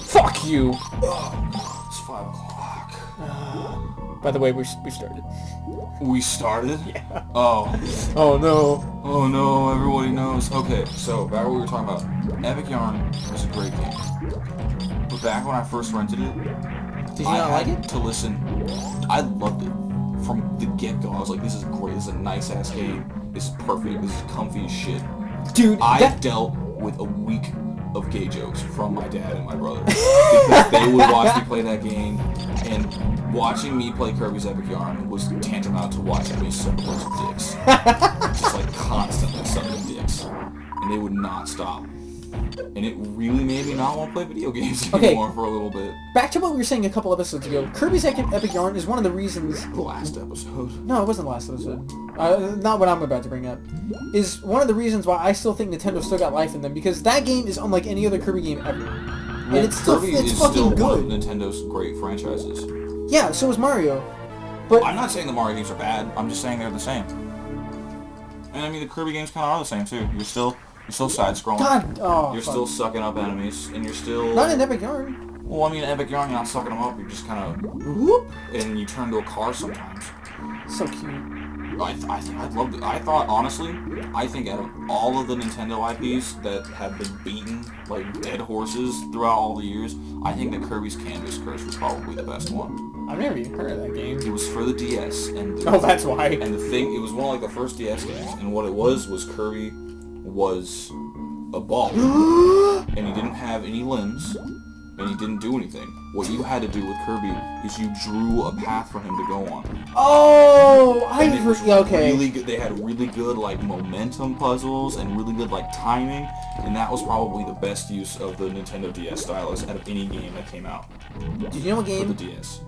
Fuck you! It's 5 o'clock. By the way, we started. We started? Yeah. Oh. Oh no. Oh no, everybody knows. Okay, so back what we were talking about. Epic Yarn was a great game. But back when I first rented it, Did you not like it? To listen. I loved it. From the get-go, I was like, this is great. This is a nice-ass game. This is perfect. This is comfy as shit. Dude, I dealt with a week of gay jokes from my dad and my brother. Because they would watch me play that game, and watching me play Kirby's Epic Yarn was tantamount to watching me suck a bunch of dicks. Just like constantly sucking dicks. And they would not stop. And it really made me not want to play video games anymore for a little bit. Back to what we were saying a couple episodes ago. Kirby's Epic Yarn is one of the reasons... The last episode. No, it wasn't the last episode. Not what I'm about to bring up. Is one of the reasons why I still think Nintendo still got life in them. Because that game is unlike any other Kirby game ever. Well, and it's still, Kirby it's is fucking still good. one of Nintendo's great franchises. Yeah, so is Mario. But I'm not saying the Mario games are bad. I'm just saying they're the same. And I mean, the Kirby games kind of are the same, too. You're still side-scrolling. God, oh, You're still sucking up enemies, and you're still... Not in Epic Yarn. Well, I mean, Epic Yarn, you're not sucking them up. You're just kind of... Whoop! And you turn into a car sometimes. So cute. I loved it. I thought, honestly, I think out of all of the Nintendo IPs that have been beaten like dead horses throughout all the years, I think that Kirby's Canvas Curse was probably the best one. I've never even heard of that game. It was for the DS, and Oh, that's why. And the thing, it was one of like the first DS games, and what it was Kirby was a ball, and he didn't have any limbs, and he didn't do anything. What you had to do with Kirby is you drew a path for him to go on. Oh, okay. Really good. They had really good like momentum puzzles and really good like timing, and that was probably the best use of the Nintendo DS stylus out of any game that came out. Did you know what game? For the DS.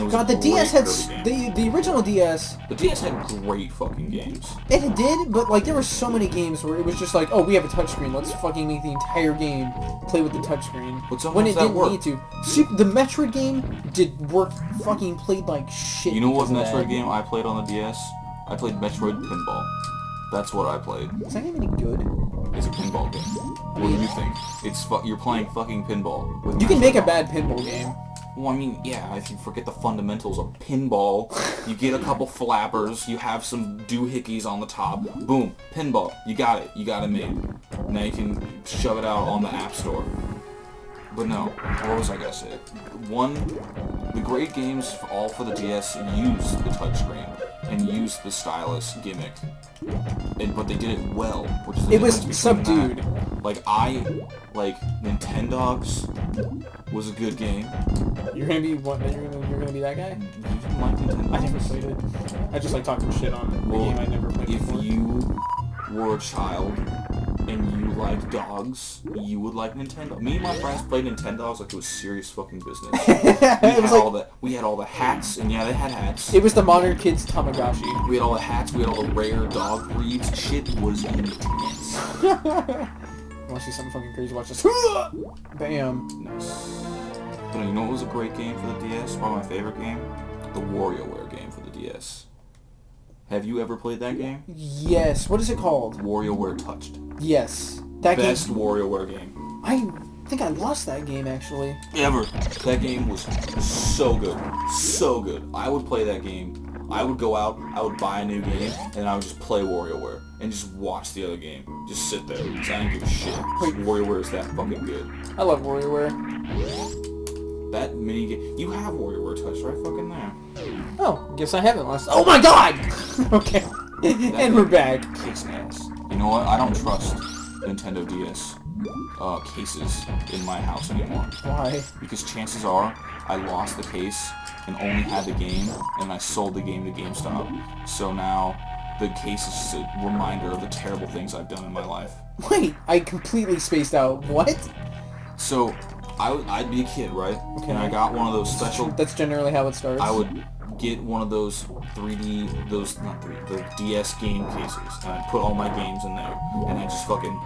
God, the DS had the original DS. The DS had great fucking games. It did, but like there were so many games where it was just like, oh, we have a touchscreen. Let's fucking make the entire game play with the touchscreen. But when it didn't work. need to. The Metroid game did work. Fucking played like shit. You know what Metroid game I played on the DS? I played Metroid Pinball. That's what I played. Is that game any good? It's a pinball game. What do you think? You're playing fucking pinball. You can make a bad pinball game. Well, I mean, yeah, if you forget the fundamentals of pinball, you get a couple flappers, you have some doohickeys on the top, boom, pinball, you got it made. Now you can shove it out on the App Store. But no, what was I gonna say? The great games all for the DS use the touchscreen and use the stylus gimmick, but they did it well, which is the it was difference between subdued. that. Like Nintendogs was a good game. You're gonna be what? You're gonna be that guy? You didn't like Nintendo? I never played it. I just like talking shit on the game I never played if before. you were a child and you liked dogs, you would like Nintendo. Me and my friends played Nintendogs like it was serious fucking business. We had all the hats, and yeah, they had hats. It was the modern kids Tamagotchi. We had all the hats, we had all the rare dog breeds. Shit was intense. You wanna see something fucking crazy? Watch this. Bam. Nice. But you know what was a great game for the DS? Probably my favorite game? The WarioWare game for the DS. Have you ever played that game? Yes. What is it called? WarioWare Touched. Yes. That Best game. WarioWare game. I think I lost that game actually. Ever. That game was so good. So good. I would play that game. I would go out, I would buy a new game, and I would just play WarioWare. And just watch the other game. Just sit there. Because I didn't give a shit. WarioWare is that fucking good. I love WarioWare. That mini game. You have WarioWare Touch right fucking there. Oh, guess I haven't lost. Oh my god! Okay. And we're back. Kicks ass. You know what? I don't trust Nintendo DS cases in my house anymore. Why? Because chances are I lost the case and only had the game, and I sold the game to GameStop. So now the case is just a reminder of the terrible things I've done in my life. Wait, I completely spaced out. What? So I'd be a kid, right? Okay. And I got one of those special... That's generally how it starts. I would get one of those the DS game cases, and I'd put all my games in there, and I'd just fucking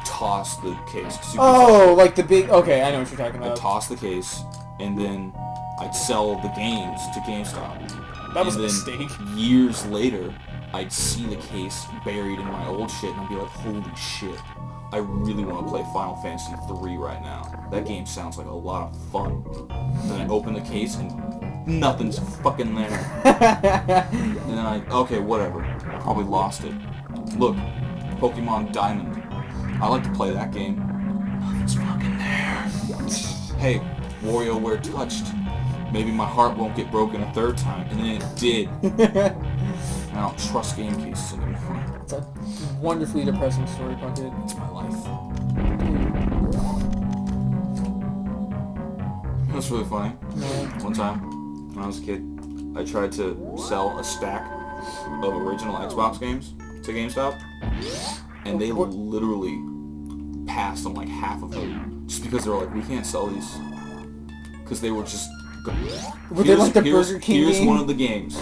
toss the case. Oh, like the big... Okay, I know what you're talking about. I'd toss the case, and then I'd sell the games to GameStop. That was a mistake. Years later, I'd see the case buried in my old shit, and I'd be like, holy shit, I really want to play Final Fantasy 3 right now. That game sounds like a lot of fun. Then I open the case and nothing's fucking there. And then okay, whatever. Probably lost it. Look, Pokemon Diamond. I like to play that game. Nothing's fucking there. Hey, WarioWare touched. Maybe my heart won't get broken a third time, and then it did. I don't trust game cases anymore. It's a wonderfully depressing story, Bucket. It's my life. That's really funny. Yeah. One time, when I was a kid, I tried to sell a stack of original Xbox games to GameStop, and they literally passed on like half of them, just because they were like, we can't sell these. Because they were just... Were they like the Burger King Here's game? one of the games.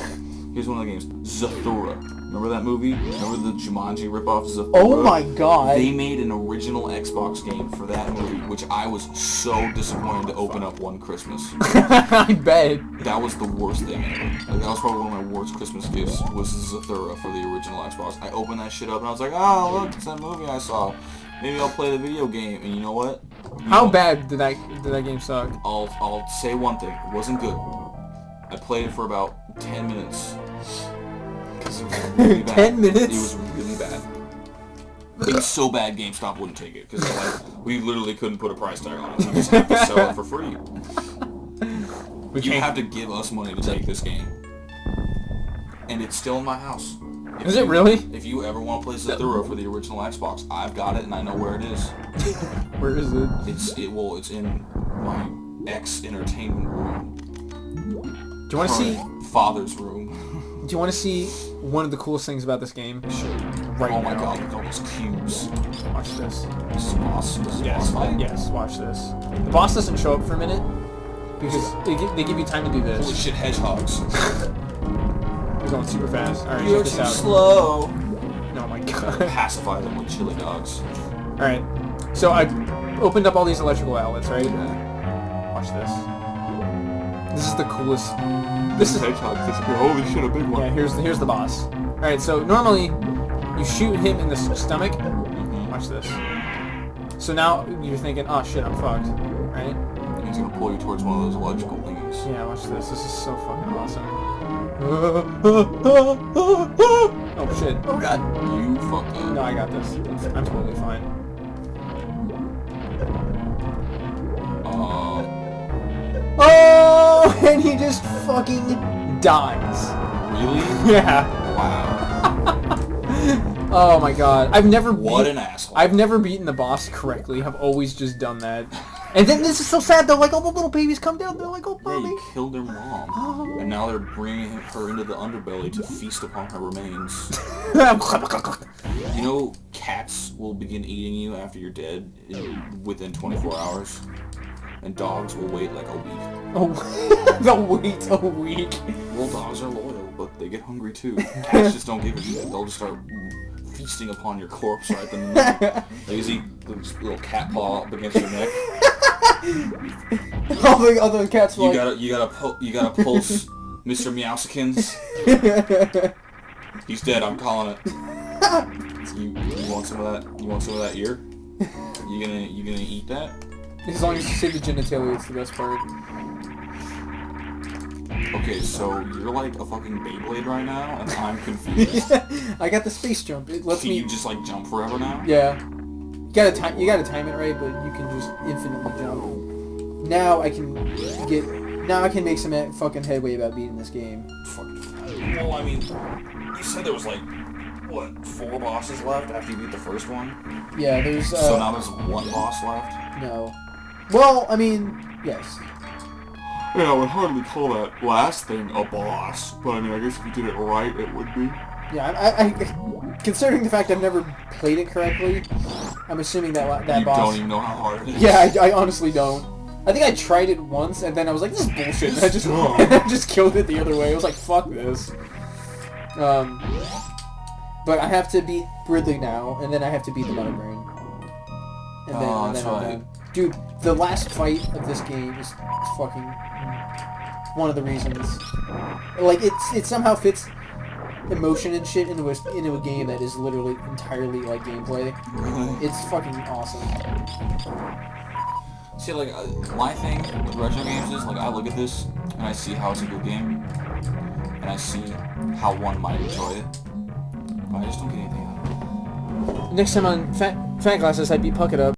Here's one of the games. Zathura. Remember that movie? Remember the Jumanji ripoff Zathura? Oh my god. They made an original Xbox game for that movie, which I was so disappointed to open up one Christmas. I bet. That was the worst thing ever. Like, that was probably one of my worst Christmas gifts, was Zathura for the original Xbox. I opened that shit up and I was like, oh, look, it's that movie I saw. Maybe I'll play the video game. And you know what? How bad did that game suck? I'll say one thing. It wasn't good. I played it for about 10 minutes. Because it was really bad. 10 minutes? It was really bad. It was so bad GameStop wouldn't take it. Because like, we literally couldn't put a price tag on it. We just had to sell it for free. You have to give us money to take this game. And it's still in my house. Is it really? If you ever want to play Zathura for the original Xbox, I've got it and I know where it is. Where is it? It's in my ex-entertainment room. Do you want to see? Father's room. Do you want to see one of the coolest things about this game? Sure. Right oh my now. god, look at all those cubes. Watch this. This is boss. This is boss fight. Yes, watch this. The boss doesn't show up for a minute because they give you time to do this. Holy shit, hedgehogs. You're going super fast. Alright, You're check this too out. slow. Oh my god. Pacify them with chili dogs. Alright, so I opened up all these electrical outlets, right? Yeah. Watch this. This is the coolest. This is hedgehog. Holy shit, a big one. yeah. Here's the boss. All right, so normally you shoot him in the stomach. Watch this. So now you're thinking, oh shit, I'm fucked, right? And he's gonna pull you towards one of those electrical thingies. Yeah, watch this. This is so fucking awesome. Oh shit. Oh god. You fucked up. No, I got this. I'm totally fine. Oh, and he just fucking dies. Really? Yeah. Wow. Oh my god. What an asshole. I've never beaten the boss correctly. I've always just done that. And then this is so sad though, like all the little babies come down, they're like, oh Yeah, mommy. you killed their mom. Oh. And now they're bringing her into the underbelly to feast upon her remains. You know, cats will begin eating you after you're dead within 24 hours. And dogs will wait like a week. Oh, they'll wait a week. Well, dogs are loyal, but they get hungry too. Cats just don't give a shit. They'll just start feasting upon your corpse right then and there. They just eat this little cat paw up against your neck. All the other cats will You gotta pulse Mr. Meowsikins. He's dead, I'm calling it. You want some of that? You want some of that ear? You gonna eat that? as long as you say the genitalia, it's the best part. Okay, so you're like a fucking Beyblade right now, and I'm confused. I got the space jump. It lets Can me. you just like jump forever now? Yeah. You gotta time it right, but you can just infinitely jump. Now I can make some fucking headway about beating this game. Well, I mean, you said there was like, what, 4 bosses left after you beat the first one? Yeah, there's So now there's 1 boss left? No. Well, I mean, yes. Yeah, I would hardly call that last thing a boss, but I mean, I guess if you did it right, it would be. Yeah, I considering the fact I've never played it correctly, I'm assuming that boss... You don't even know how hard it is. Yeah, I honestly don't. I think I tried it once, and then I was like, this is bullshit, and I just killed it the other way. I was like, fuck this. But I have to beat Ridley now, and then I have to beat the Motherbrain. And then, that's right. Dude, the last fight of this game is fucking one of the reasons. Like, it somehow fits emotion and shit into a game that is literally entirely like gameplay. Really? It's fucking awesome. See, like, my thing with retro games is, like, I look at this, and I see how it's a good game, and I see how one might enjoy it, but I just don't get anything out of it. Next time on Fat Glasses, I beat Puck It Up.